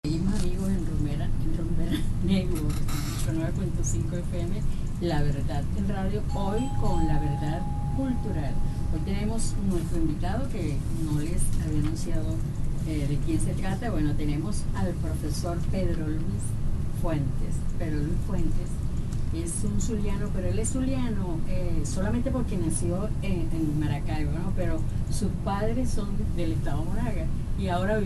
Seguimos amigos en Rumbera Network, 9.5 FM, La Verdad en Radio, hoy con La Verdad Cultural. Hoy tenemos nuestro invitado que no les había anunciado de quién se trata. Bueno, tenemos al profesor Pedro Luis Fuentes. Pedro Luis Fuentes es un zuliano, pero él es zuliano solamente porque nació en Maracaibo, ¿no? Pero sus padres son del estado Monagas y ahora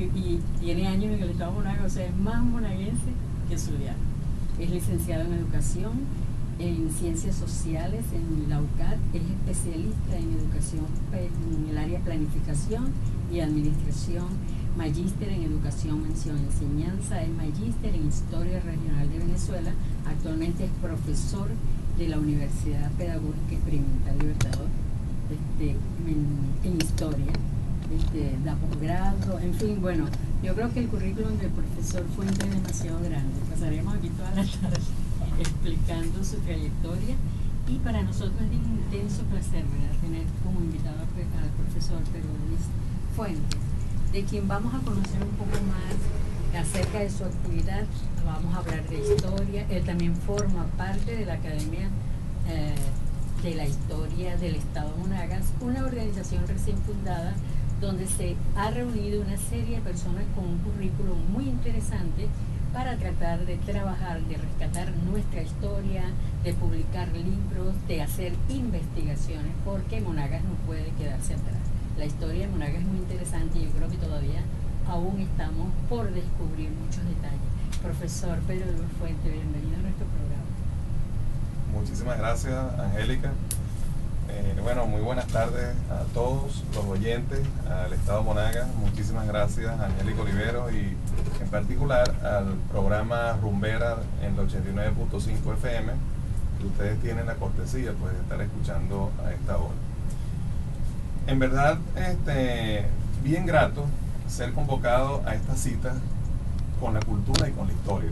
tiene años en el estado Monagas, o sea, es más monaguense que zuliano. Es licenciado en educación, en ciencias sociales en la UCAD, es especialista en educación en el área planificación y administración, magíster en educación, mención, enseñanza, es magíster en historia regional de Venezuela, actualmente es profesor de la Universidad Pedagógica Experimental Libertador en historia, da posgrado, en fin, bueno, yo creo que el currículum del profesor Fuentes es demasiado grande, pasaremos aquí toda la tarde explicando su trayectoria y para nosotros es de un intenso placer, ¿verdad?, tener como invitado al profesor Pedro Luis Fuentes, de quien vamos a conocer un poco más acerca de su actividad. Vamos a hablar de historia. Él también forma parte de la Academia de la Historia del Estado Monagas, una organización recién fundada donde se ha reunido una serie de personas con un currículum muy interesante para tratar de trabajar, de rescatar nuestra historia, de publicar libros, de hacer investigaciones, porque Monagas no puede quedarse atrás. La historia de Monagas es muy interesante y yo creo que todavía aún estamos por descubrir muchos detalles. Profesor Pedro Luis Fuentes, bienvenido a nuestro programa. Muchísimas gracias, Angélica. Bueno, muy buenas tardes a todos los oyentes, al Estado Monagas. Muchísimas gracias a Angélica Olivero y en particular al programa Rumbera en la 89.5 FM, que ustedes tienen la cortesía pues, de estar escuchando a esta hora. En verdad, bien grato ser convocado a esta cita con la cultura y con la historia,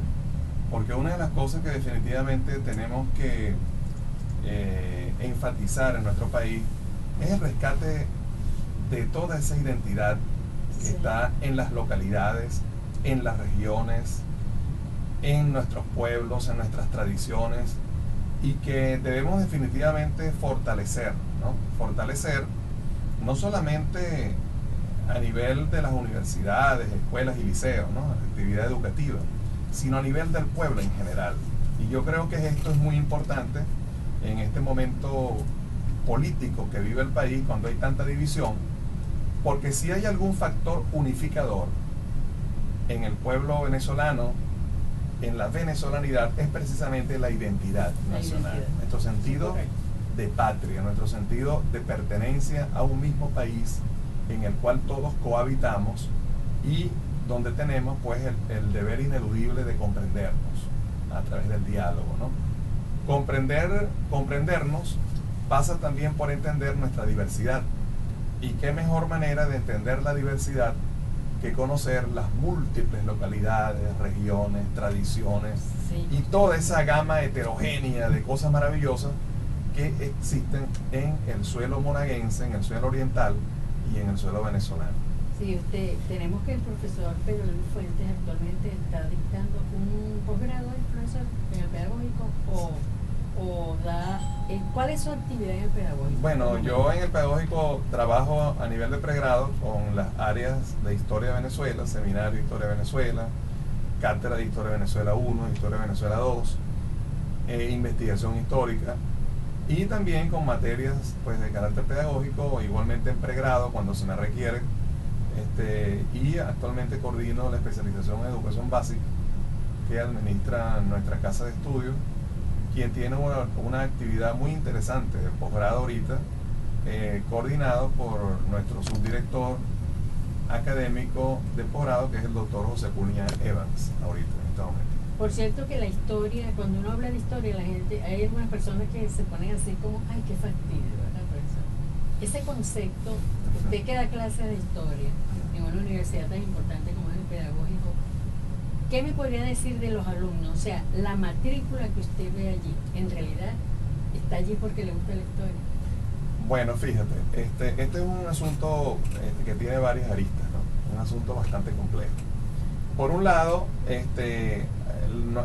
porque una de las cosas que definitivamente tenemos que enfatizar en nuestro país es el rescate de toda esa identidad que está en las localidades, en las regiones, en nuestros pueblos, en nuestras tradiciones, y que debemos definitivamente fortalecer, ¿no? Fortalecer no solamente a nivel de las universidades, escuelas y liceos, ¿no?, la actividad educativa, sino a nivel del pueblo en general. Y yo creo que esto es muy importante en este momento político que vive el país, cuando hay tanta división, porque si hay algún factor unificador en el pueblo venezolano, en la venezolanidad, es precisamente la identidad nacional, nuestro sentido de patria, nuestro sentido de pertenencia a un mismo país en el cual todos cohabitamos y donde tenemos pues el deber ineludible de comprendernos a través del diálogo, ¿no? Comprendernos pasa también por entender nuestra diversidad, y qué mejor manera de entender la diversidad que conocer las múltiples localidades, regiones, tradiciones, sí, y toda esa gama heterogénea de cosas maravillosas que existen en el suelo monaguense, en el suelo oriental y en el suelo venezolano. Sí, tenemos que el profesor Pedro Luis Fuentes actualmente está dictando un posgrado de profesor en el pedagógico o da... ¿Cuál es su actividad en el pedagógico? Bueno, yo en el pedagógico trabajo a nivel de pregrado con las áreas de Historia de Venezuela, Seminario de Historia de Venezuela, Cátedra de Historia de Venezuela 1, Historia de Venezuela 2, investigación histórica, y también con materias pues, de carácter pedagógico, igualmente en pregrado cuando se me requiere, y actualmente coordino la especialización en educación básica que administra nuestra casa de estudios, quien tiene una actividad muy interesante de posgrado ahorita, coordinado por nuestro subdirector académico de posgrado, que es el doctor José Cunha Evans, ahorita en este momento. Por cierto que la historia, cuando uno habla de historia, la gente, hay algunas personas que se ponen así como, ay, qué fastidio, ¿verdad, profesor? Ese concepto, usted que da clases de historia en una universidad tan importante como es el pedagógico, ¿qué me podría decir de los alumnos? O sea, la matrícula que usted ve allí, en realidad, ¿está allí porque le gusta la historia? Bueno, fíjate, este es un asunto que tiene varias aristas, ¿no? Un asunto bastante complejo. por un lado,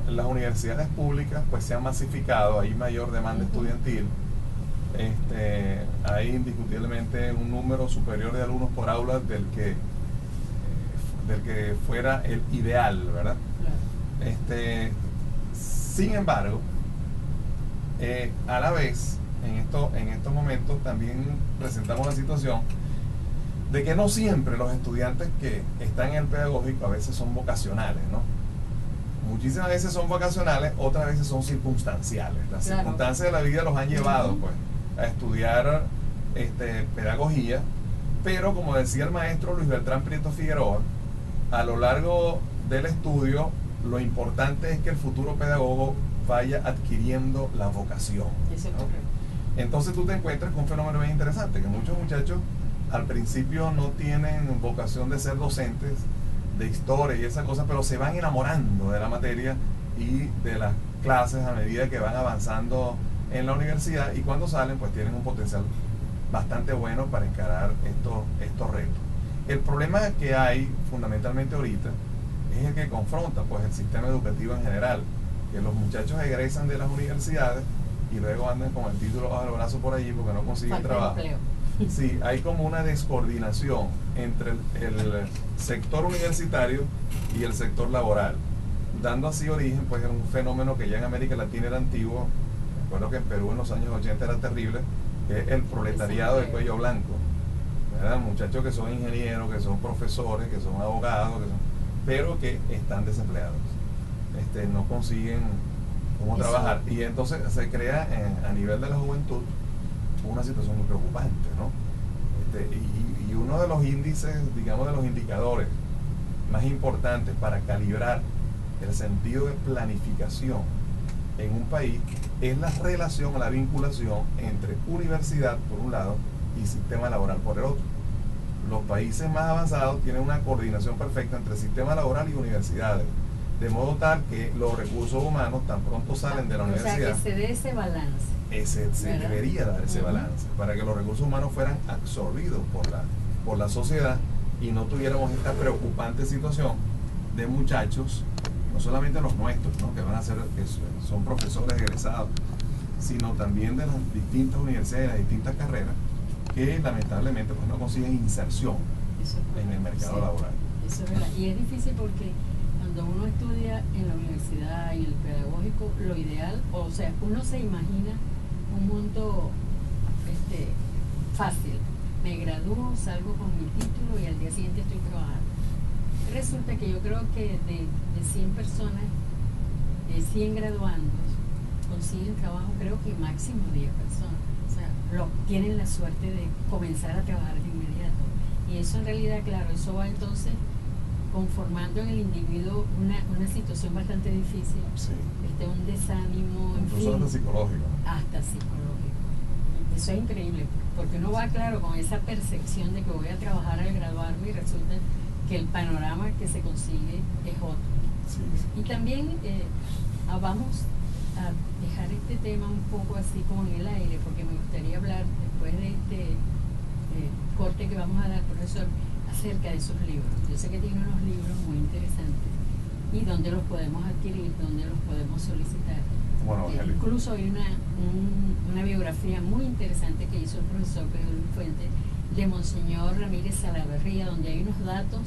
las universidades públicas pues se han masificado, hay mayor demanda estudiantil, hay indiscutiblemente un número superior de alumnos por aula del que fuera el ideal, ¿verdad? Claro. Sin embargo, a la vez, en estos momentos también presentamos la situación de que no siempre los estudiantes que están en el pedagógico a veces son vocacionales, ¿no? Muchísimas veces son vocacionales, otras veces son circunstanciales. Las claro. circunstancias de la vida los han llevado pues, a estudiar pedagogía, pero como decía el maestro Luis Beltrán Prieto Figueroa, a lo largo del estudio lo importante es que el futuro pedagogo vaya adquiriendo la vocación, ¿no? Entonces tú te encuentras con un fenómeno bien interesante, que muchos muchachos al principio no tienen vocación de ser docentes de historia y esas cosas, pero se van enamorando de la materia y de las clases a medida que van avanzando en la universidad, y cuando salen pues tienen un potencial bastante bueno para encarar estos retos. El problema que hay fundamentalmente ahorita es el que confronta pues el sistema educativo en general, que los muchachos egresan de las universidades y luego andan con el título bajo el brazo por allí porque no consiguen trabajo. Sí, hay como una descoordinación entre el sector universitario y el sector laboral, dando así origen pues a un fenómeno que ya en América Latina era antiguo. Recuerdo que en Perú en los años 80 era terrible, que es el proletariado de cuello blanco, ¿verdad? Muchachos que son ingenieros, que son profesores, que son abogados, pero que están desempleados, no consiguen cómo trabajar, y entonces se crea a nivel de la juventud una situación muy preocupante, ¿no? Y uno de los índices, digamos, de los indicadores más importantes para calibrar el sentido de planificación en un país es la relación, la vinculación entre universidad por un lado y sistema laboral por el otro. Los países más avanzados tienen una coordinación perfecta entre sistema laboral y universidades, de modo tal que los recursos humanos tan pronto salen de la universidad. O sea, que se dé ese balance. Se debería dar ese balance para que los recursos humanos fueran absorbidos por la sociedad y no tuviéramos esta preocupante situación de muchachos, no solamente los nuestros, ¿no? que van a ser, que son profesores egresados, sino también de las distintas universidades, de las distintas carreras, que lamentablemente pues, no consiguen inserción en el mercado laboral. Eso es verdad. Y es difícil porque cuando uno estudia en la universidad, en el pedagógico, lo ideal, o sea, uno se imagina un mundo fácil. Me gradúo, salgo con mi título y al día siguiente estoy trabajando. Resulta que yo creo que de 100 personas, de 100 graduandos, consiguen trabajo, creo que máximo 10 personas. O sea, tienen la suerte de comenzar a trabajar de inmediato. Y eso en realidad, claro, eso va entonces conformando en el individuo una situación bastante difícil, sí. Un desánimo, incluso hasta psicológico. Hasta psicológico. Eso es increíble, porque uno va, claro, con esa percepción de que voy a trabajar al graduarme y resulta que el panorama que se consigue es otro. Sí. Y también vamos a dejar este tema un poco así como en el aire, porque me gustaría hablar después de este corte que vamos a dar, profesor, acerca de sus libros. Yo sé que tiene unos libros muy interesantes y dónde los podemos adquirir, dónde los podemos solicitar. Bueno, incluso hay una biografía muy interesante que hizo el profesor Pedro Luis Fuentes de Monseñor Ramírez Salaverría, donde hay unos datos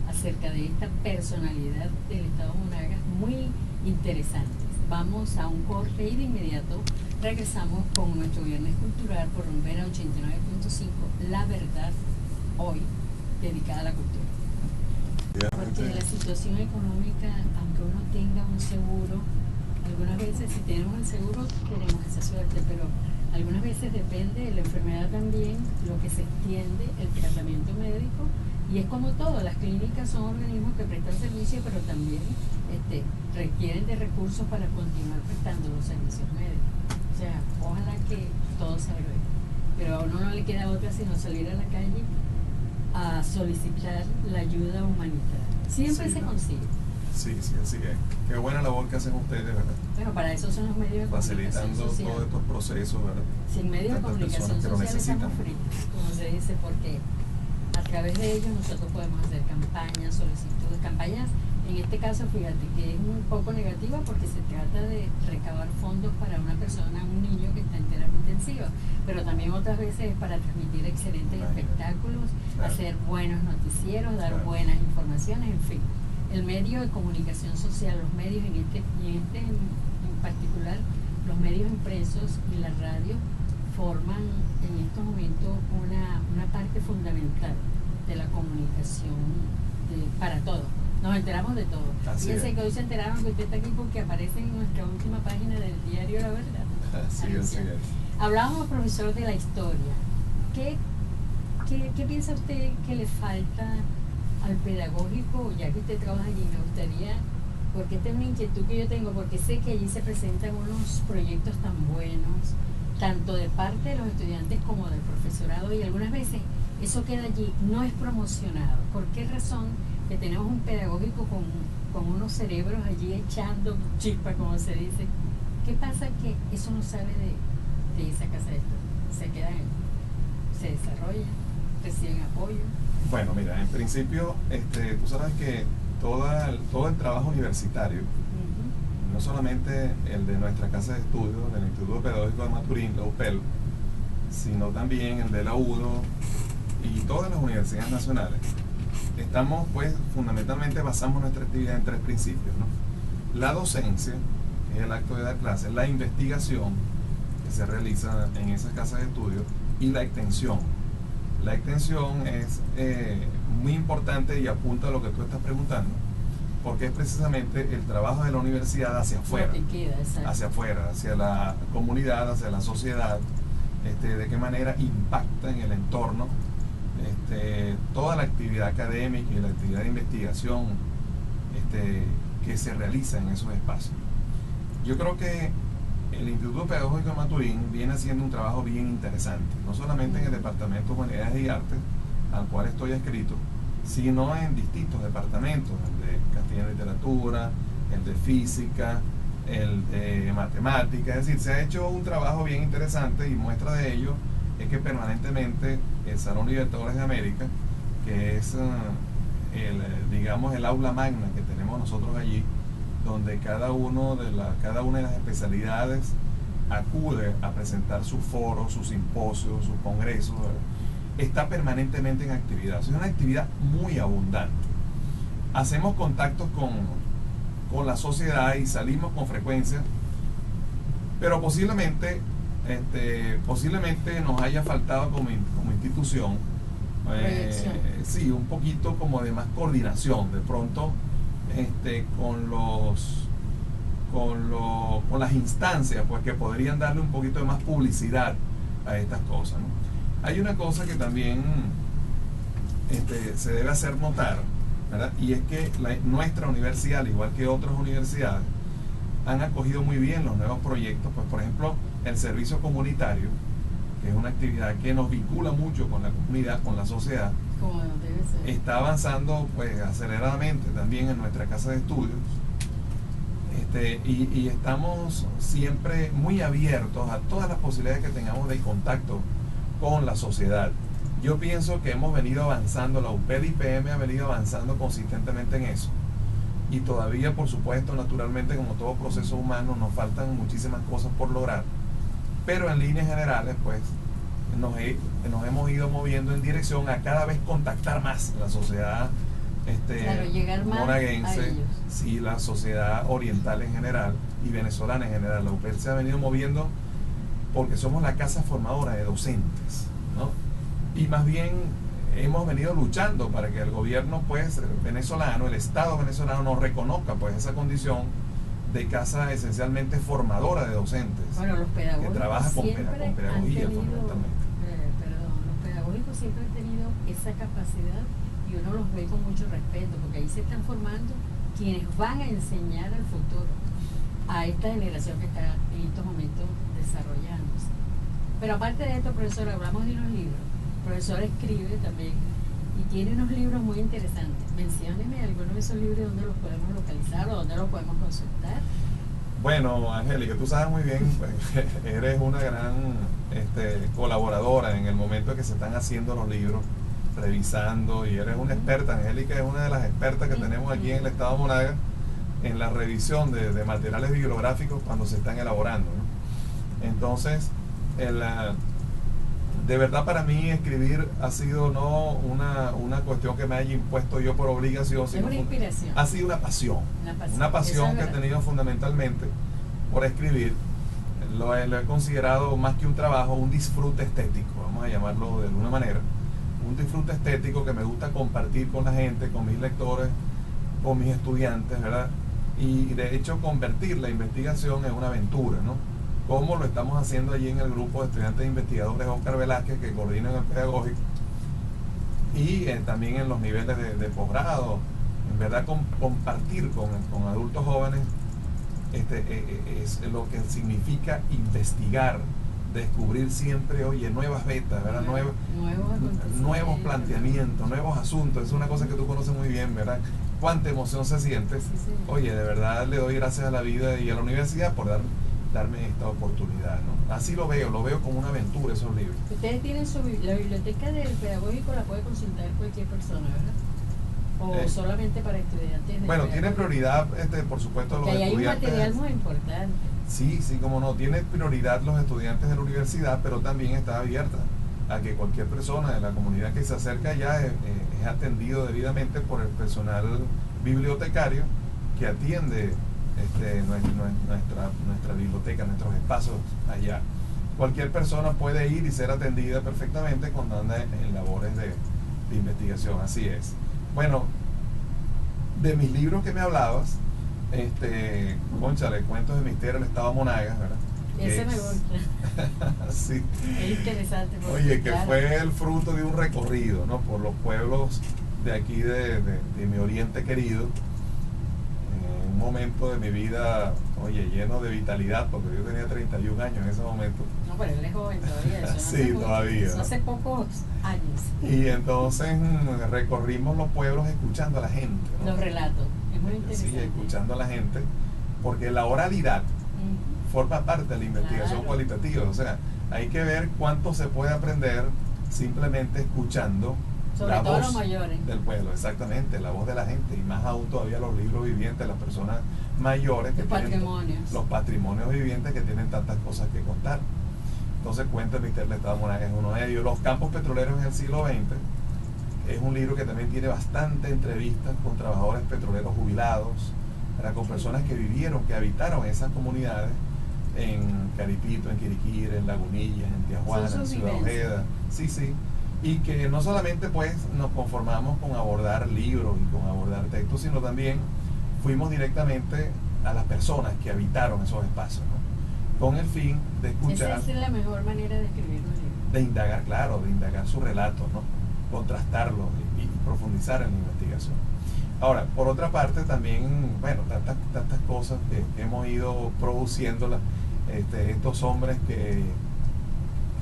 acerca de esta personalidad del Estado Monagas muy interesantes. Vamos a un corte y de inmediato regresamos con nuestro Viernes Cultural por Rumbera 89.5, La Verdad Hoy, dedicada a la cultura. Porque la situación económica, aunque uno tenga un seguro, algunas veces si tenemos el seguro tenemos esa suerte, pero algunas veces depende de la enfermedad también, lo que se extiende, el tratamiento médico, y es como todo, las clínicas son organismos que prestan servicios, pero también requieren de recursos para continuar prestando los servicios médicos. O sea, ojalá que todo salga bien, pero a uno no le queda otra sino salir a la calle a solicitar la ayuda humanitaria. Siempre se consigue. Sí, así es. Qué buena labor que hacen ustedes, ¿verdad? Bueno, para eso son los medios de comunicación social. Facilitando todos estos procesos, ¿verdad? Sin medios de comunicación social estamos fritos, como se dice, porque a través de ellos nosotros podemos hacer campañas, solicitudes, campañas En este caso, fíjate que es un poco negativa porque se trata de recabar fondos para una persona, un niño que está en terapia intensiva, pero también otras veces es para transmitir excelentes espectáculos, hacer buenos noticieros, dar buenas informaciones, en fin. El medio de comunicación social, los medios en particular, los medios impresos y la radio forman en estos momentos una parte fundamental de la comunicación para todos. Nos enteramos de todo. Fíjense que hoy se enteraron que usted está aquí porque aparece en nuestra última página del diario La Verdad. Así es. Hablábamos, profesor, de la historia. ¿Qué piensa usted que le falta al pedagógico, ya que usted trabaja allí? Me gustaría, porque esta es una inquietud que yo tengo, porque sé que allí se presentan unos proyectos tan buenos, tanto de parte de los estudiantes como del profesorado, y algunas veces eso queda allí, no es promocionado. ¿Por qué razón que tenemos un pedagógico con unos cerebros allí echando chispa, como se dice? ¿Qué pasa que eso no sale de esa casa de estudios? Se queda, se desarrolla, reciben apoyo. Bueno, mira, en principio, tú sabes que todo el trabajo universitario, no solamente el de nuestra casa de estudios, del Instituto Pedagógico de Maturín, la UPEL, sino también el de la UDO y todas las universidades nacionales, estamos, pues, fundamentalmente basamos nuestra actividad en tres principios, ¿no? La docencia, que es el acto de dar clases, la investigación, que se realiza en esas casas de estudios, y la extensión. La extensión es muy importante y apunta a lo que tú estás preguntando, porque es precisamente el trabajo de la universidad hacia afuera, hacia la comunidad, hacia la sociedad, de qué manera impacta en el entorno toda la actividad académica y la actividad de investigación que se realiza en esos espacios. Yo creo que el Instituto Pedagógico de Maturín viene haciendo un trabajo bien interesante, no solamente en el Departamento de Humanidades y Artes, al cual estoy adscrito, sino en distintos departamentos, el de Castellano y Literatura, el de Física, el de Matemática. Es decir, se ha hecho un trabajo bien interesante, y muestra de ello es que permanentemente el Salón Libertadores de América, que es el aula magna que tenemos nosotros allí, donde cada una de las especialidades acude a presentar sus foros, sus simposios, sus congresos, ¿verdad? Está permanentemente en actividad. Es una actividad muy abundante. Hacemos contactos con la sociedad y salimos con frecuencia, pero posiblemente nos haya faltado como institución sí, un poquito como de más coordinación de pronto con las instancias, pues, que podrían darle un poquito de más publicidad a estas cosas, ¿no? Hay una cosa que también se debe hacer notar, ¿verdad? Y es que nuestra universidad, al igual que otras universidades, han acogido muy bien los nuevos proyectos. Pues, por ejemplo, el servicio comunitario, que es una actividad que nos vincula mucho con la comunidad, con la sociedad, como debe ser, está avanzando, pues, aceleradamente también en nuestra casa de estudios, y estamos siempre muy abiertos a todas las posibilidades que tengamos de contacto con la sociedad. Yo pienso que hemos venido avanzando, la UPEL IPM ha venido avanzando consistentemente en eso, y todavía, por supuesto, naturalmente, como todo proceso humano, nos faltan muchísimas cosas por lograr, pero en líneas generales, pues, nos hemos ido moviendo en dirección a cada vez contactar más la sociedad llegar más monaguense, a ellos. Sí, la sociedad oriental en general y venezolana en general. La UPEL se ha venido moviendo porque somos la casa formadora de docentes, ¿no? Y más bien hemos venido luchando para que el gobierno, pues, venezolano, el Estado venezolano, nos reconozca, pues, esa condición de casa esencialmente formadora de docentes. Bueno, los pedagógicos que trabaja con pedagogía fundamentalmente. Los pedagógicos siempre han tenido esa capacidad, y uno los ve con mucho respeto, porque ahí se están formando quienes van a enseñar al futuro a esta generación que está en estos momentos desarrollándose. Pero aparte de esto, profesor, hablamos de unos libros. El profesor escribe también y tiene unos libros muy interesantes. Mencióneme algunos de esos libros, donde los podemos localizar o donde los podemos consultar. Bueno, Angélica, tú sabes muy bien, pues, eres una gran colaboradora en el momento que se están haciendo los libros. revisando, y eres una experta, Angélica es una de las expertas que tenemos aquí en el estado Monagas en la revisión de materiales bibliográficos cuando se están elaborando, ¿no? Entonces, de verdad para mí escribir ha sido no una cuestión que me haya impuesto yo por obligación, sino una inspiración. Ha sido una pasión que he tenido fundamentalmente por escribir. Lo he considerado más que un trabajo, un disfrute estético, vamos a llamarlo de alguna manera, un disfrute estético que me gusta compartir con la gente, con mis lectores, con mis estudiantes, ¿verdad? Y de hecho convertir la investigación en una aventura, ¿no? Como lo estamos haciendo allí en el grupo de estudiantes e investigadores Oscar Velázquez, que coordinan el pedagógico, y también en los niveles de posgrado, en verdad compartir con adultos jóvenes es lo que significa investigar, descubrir siempre, oye, nuevas vetas, ¿verdad? Nuevos planteamientos, nuevos asuntos. Es una cosa que tú conoces muy bien, ¿verdad? Cuánta emoción se siente. Sí. Oye, de verdad le doy gracias a la vida y a la universidad por darme esta oportunidad, ¿no? Así lo veo como una aventura esos libros. Ustedes tienen la biblioteca del pedagógico, la puede consultar cualquier persona, ¿verdad? ¿O solamente para estudiantes? Bueno, tiene prioridad, por supuesto, los estudiantes. Hay un material muy importante. Sí, como no, tiene prioridad los estudiantes de la universidad, pero también está abierta a que cualquier persona de la comunidad que se acerca allá es atendido debidamente por el personal bibliotecario que atiende nuestra biblioteca, nuestros espacios allá. Cualquier persona puede ir y ser atendida perfectamente cuando anda en labores de investigación, así es. Bueno, de mis libros que me hablabas, cónchale, Cuentos de Misterio del Estado Monagas, ¿verdad? Ese me gusta. Sí. Es interesante. Oye, que fue el fruto de un recorrido, ¿no? Por los pueblos de aquí de mi oriente querido. Un momento de mi vida, oye, lleno de vitalidad, porque yo tenía 31 años en ese momento. No, pero él es joven todavía. Eso sí, todavía. Eso hace pocos años. Y entonces recorrimos los pueblos escuchando a la gente, ¿no? Los relatos, es muy interesante. Sí, escuchando a la gente, porque la oralidad forma parte de la investigación cualitativa. O sea, hay que ver cuánto se puede aprender simplemente escuchando sobre la todo voz los mayores del pueblo, exactamente, la voz de la gente, y más aún todavía los libros vivientes, las personas mayores, los patrimonios. Los patrimonios vivientes que tienen tantas cosas que contar. Entonces, Cuentos de Misterio del Estado Monagas es uno de ellos. Los campos petroleros en el siglo XX es un libro que también tiene bastante entrevistas con trabajadores petroleros jubilados, con personas que vivieron, que habitaron esas comunidades en Caripito, en Quiriquira, en Lagunilla, en Tijuana, en Ciudad Ojeda. Sí. Y que no solamente pues nos conformamos con abordar libros y con abordar textos, sino también fuimos directamente a las personas que habitaron esos espacios, ¿no? Con el fin de escuchar. Esa es la mejor manera de escribir un libro. De indagar, claro, de indagar su relato, ¿no? Contrastarlo y profundizar en la investigación. Ahora, por otra parte, también, bueno, tantas cosas que hemos ido produciendo, estos hombres que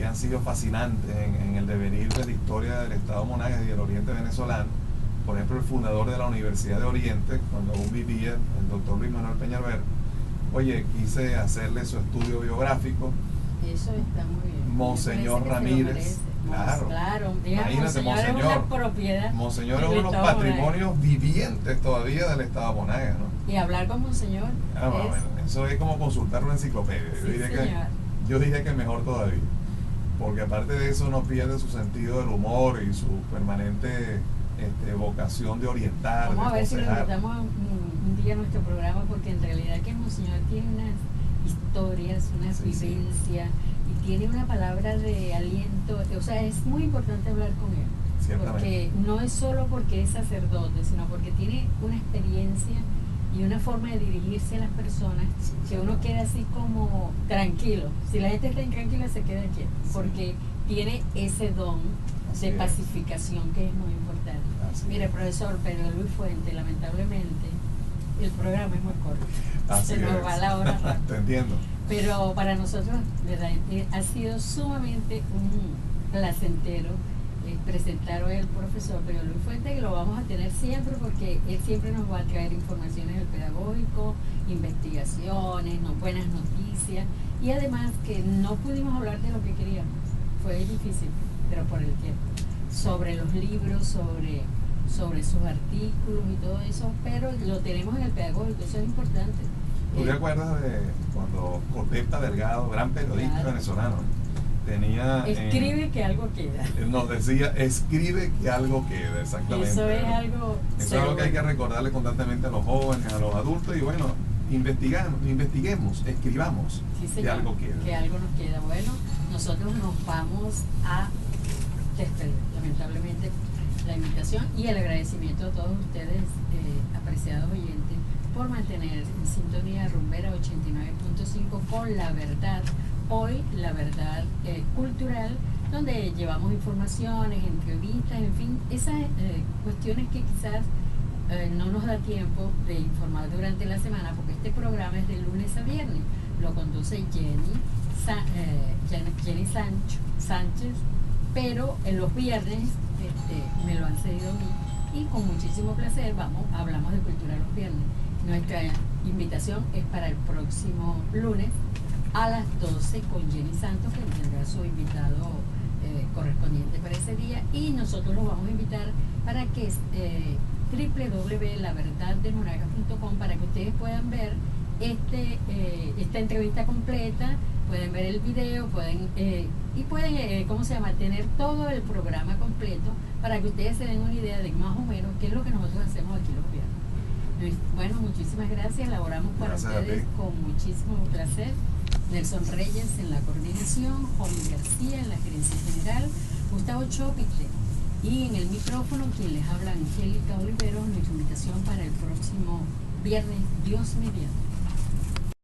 han sido fascinantes en el devenir de la historia del Estado Monagas y del Oriente venezolano. Por ejemplo, el fundador de la Universidad de Oriente, cuando aún vivía, el doctor Luis Manuel Peñalver, oye, quise hacerle su estudio biográfico. Eso está muy bien. Monseñor Ramírez. Claro, imagínate, Monseñor. Monseñor es uno de los patrimonios vivientes todavía del Estado Monagas, ¿no? Y hablar con Monseñor. Bueno, eso es como consultar una enciclopedia. Yo diría que mejor todavía. Porque aparte de eso no pierde su sentido del humor y su permanente vocación de orientar. Vamos a ver si lo invitamos un día a nuestro programa, porque en realidad que Monseñor tiene unas historias, unas vivencias, y tiene una palabra de aliento. O sea, es muy importante hablar con él. Porque no es solo porque es sacerdote, sino porque tiene una experiencia y una forma de dirigirse a las personas que uno queda así como tranquilo. Si la gente está intranquila, se queda quieta, porque tiene ese don de pacificación que es muy importante. Mire, profesor Pedro Luis Fuente, lamentablemente el programa es muy corto, se nos va la hora rápido. Te entiendo. Pero para nosotros, ¿verdad?, ha sido sumamente un placentero presentar hoy al profesor Pedro Luis Fuente, que lo vamos a tener siempre, porque él siempre nos va a traer informaciones del pedagógico, investigaciones, buenas noticias, y además que no pudimos hablar de lo que queríamos, fue difícil, pero por el tiempo. sobre los libros, sobre sus artículos y todo eso, pero lo tenemos en el pedagógico, eso es importante. ¿Tú te acuerdas de cuando Cotepta Delgado, gran periodista claro, venezolano, tenía... escribe que algo queda. Nos decía, escribe que algo queda, exactamente. Eso es algo... Eso es algo que hay que recordarle constantemente a los jóvenes, a los adultos, y bueno, investiguemos, escribamos, sí, señor, que algo queda. Que algo nos queda. Bueno, nosotros nos vamos a despedir, lamentablemente, la invitación y el agradecimiento a todos ustedes, apreciados oyentes, por mantener en sintonía Rumbera 89.5 con La Verdad. Hoy, La Verdad Cultural, donde llevamos informaciones, entrevistas, en fin, esas cuestiones que quizás no nos da tiempo de informar durante la semana, porque este programa es de lunes a viernes. Lo conduce Jenny Sánchez, pero en los viernes me lo han cedido a mí y con muchísimo placer hablamos de cultura los viernes. Nuestra invitación es para el próximo lunes a las 12 con Jenny Santos, que tendrá su invitado correspondiente para ese día, y nosotros los vamos a invitar para que www.laverdaddemonagas.com, para que ustedes puedan ver esta entrevista completa, pueden ver el video, pueden tener todo el programa completo, para que ustedes se den una idea de más o menos qué es lo que nosotros hacemos aquí los viernes. Bueno, muchísimas gracias, laboramos para ustedes con muchísimo placer. Nelson Reyes en la coordinación, Juan García en la gerencia general, Gustavo Chopitle, y en el micrófono quien les habla, Angélica Oliveros. Nuestra invitación para el próximo viernes, Dios mediante.